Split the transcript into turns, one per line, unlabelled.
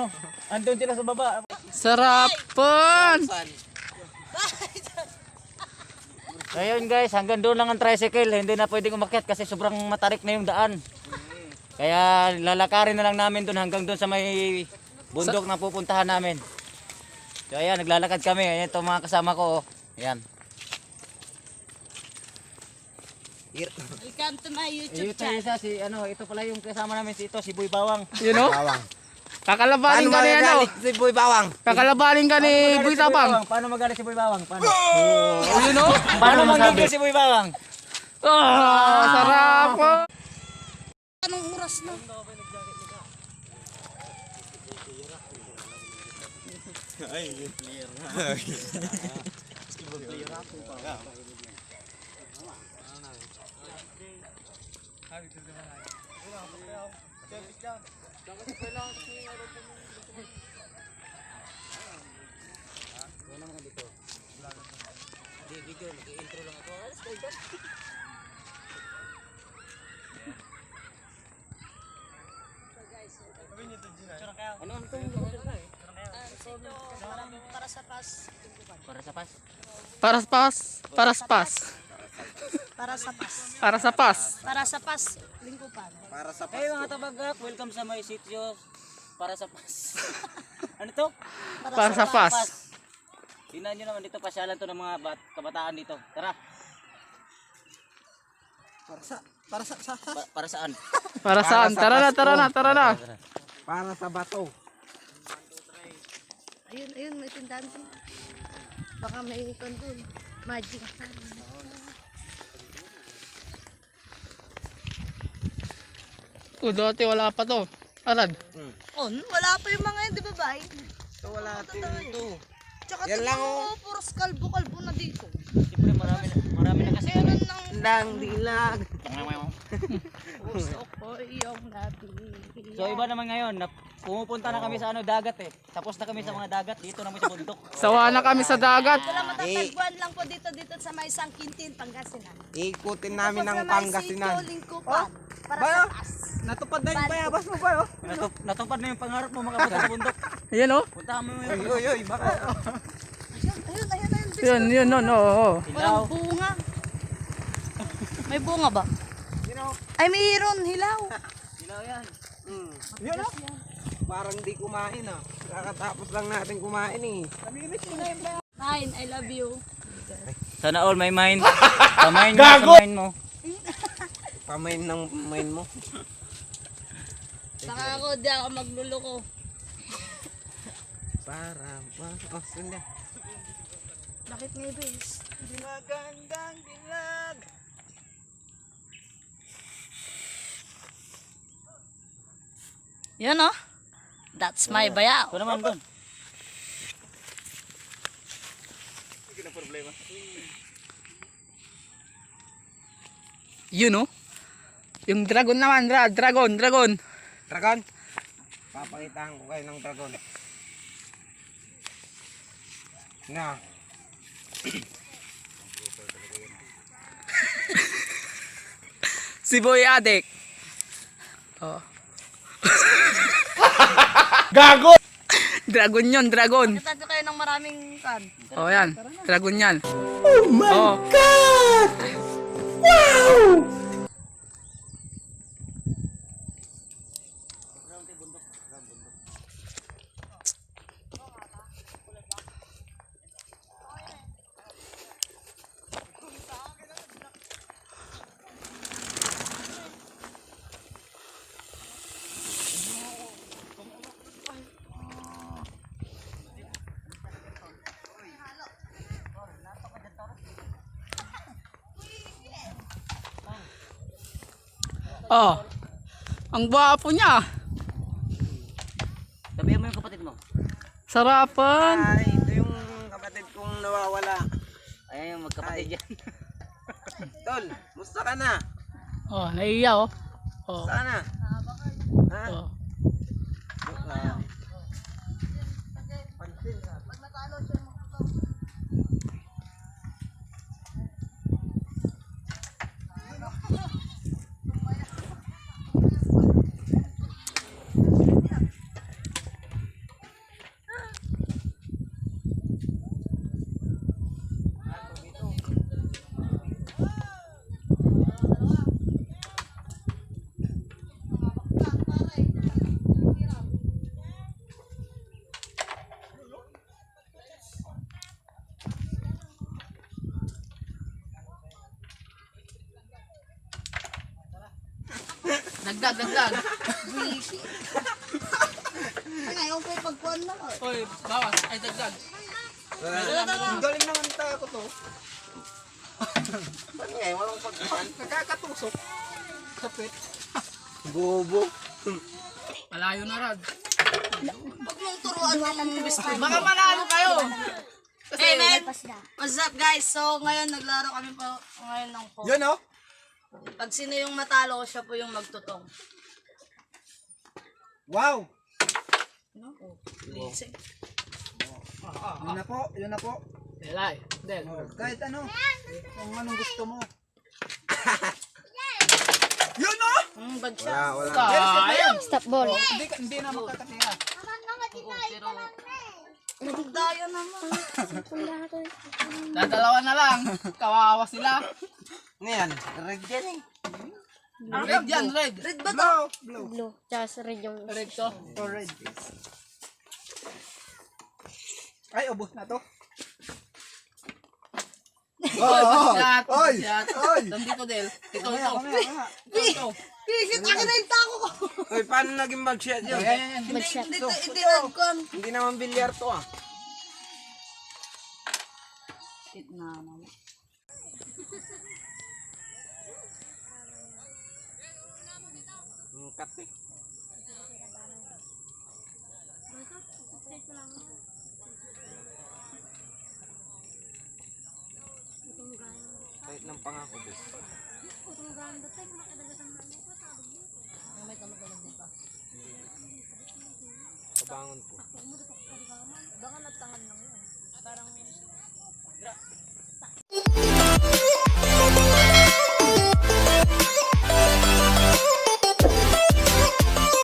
ano. Andun sila sa baba.
Sarapan!
Ngayon guys, hanggang doon lang ang tricycle. Hindi na pwedeng umakyat kasi sobrang matarik na yung daan. Kaya lalakarin na lang namin doon hanggang doon sa may bundok na pupuntahan namin. So ayan, naglalakad kami. Ayan itong mga kasama ko. Ayan.
Welcome to my YouTube
Ito
channel.
isa, ito pala yung kasama namin si Boy Bawang.
You know?
Bawang.
Kakalabanin ka ni ano?
Si Boy Bawang.
Kakalabanin ka ni Boy Tabang.
Paano magalit si Boy Bawang? Paano?
You know?
Paano magalit si Boy Bawang?
Sarap po!
Anong oras na? Para sa pas.
Para sa pas.
Para sa pas. Para sa pas.
Para sa pas.
Para sa pas.
Para sa pas. Lingkupan.
Para sa
Hey mga tabagak, welcome sa my sitio. Para sa pas. Ano to?
Para sa pas.
Tingnan nyo naman dito, pasyalan to ng mga kabataan dito. Tara. Para saan?
Para saan? Tara na, tara na, tara na.
Para sa bato.
Ayun, ayun, may tindahan doon. Baka may ikon doon. Magic.
Dati wala pa to. Arad.
Oh, wala pa yung mga yun, di ba ba?
Ito wala ito.
Tsaka
Yan lang, oh.
puros kalbo-kalbo na dito.
Siyempre marami na kasi.
Meron ng
Nang dilag.
puso ko iyong nabili.
So iba naman ngayon, pumupunta na kami sa dagat eh. Tapos na kami sa mga dagat, dito naman sa bundok.
Sawa na kami sa dagat.
Wala matatagpuan lang po dito sa may Sangkintin, Pangasinan.
Ikutin namin ng
Sa may
Pangasinan.
sitio, Lingkupan. Para
Ba?
sa taas.
Natupad na yung bayabas mo ba?
Natupad na yung pangarap mo makapunta sa bundok.
Ayan o.
Puntahan mo yung
Uy, baka.
Ayun, ayun, ayun.
Yun, no, no.
hilaw.
Walang bunga. May bunga ba? Ay, mayroon. Hilaw.
Hilaw yan.
Yun o. Parang di kumain ah. Kakatapos lang natin kumain eh.
Fine, I love you.
Sana all may mind. Pamain mo sa mind mo.
Pamain ng main mo.
Saka ako, di ako magluloko.
Para ba? Oh, sunda.
Bakit nga ibis?
Magandang dilag.
Yun oh. That's my bayaw.
Ito naman doon.
Yun o. Yung dragon naman, dragon.
Dragon? Papakitaan ko kayo ng dragon. Na.
Si Boy Adek. Oh.
Gago!
Dragon yun, dragon.
Kita kayo ng maraming kan.
Oh, yan. Dragon yan. Oh my
God! Wow!
Oh. Ang gwapo niya.
Sabihan mo yung kapatid mo.
Sarapan.
Ay, ito yung kapatid kong nawawala.
Ayan yung magkapatid yan.
Tol, musta ka na?
Oh, naiiya oh. Oh.
Musta ka na? Ha?
Oh. dagdag.
Ay, ngayon ko pagkuhan na.
Oy, bawas. Ay, dagdag.
Ang galing naman tayo ko to. Ba't nga eh, walang pagkuhan. Nagkakatusok. Kapit. Bobo.
Malayo na rad.
Huwag mong turuan ng best friend.
Baka manalo kayo.
Hey, man! What's up, guys? So, ngayon naglaro kami po ngayon ng po.
Yun oh.
Pag sino yung matalo, siya po yung magtutong.
Wow.
No? Oh, easy.
Yun na po, yun na po.
Delay. Del.
Kahit ano. Kung anong gusto mo. Yun oh.
Bad siya.
Sayang.
Stop ball.
Hindi na makakatira.
Nagdaya naman.
Dadalawa na lang. Kawawa sila.
Ano yan? Red yan eh.
Red yan, red.
Red ba to?
Blue.
Blue. Tsaka sa red yung...
Red to.
Ito red. Ay, ubos na to.
Shot.
Oy!
Shot.
Oy!
Nandito, Del. Ito,
Mamaya,
ito.
mamaya, mamaya.
Ito.
Pisit, akin na yung tako ko.
Oy, paano naging mag-shot yun?
Hindi nagkuhan.
Hindi naman bilyar to ah.
Shit na naman.
Ang kat eh. Kahit ng pangako bes. Kabangon ko.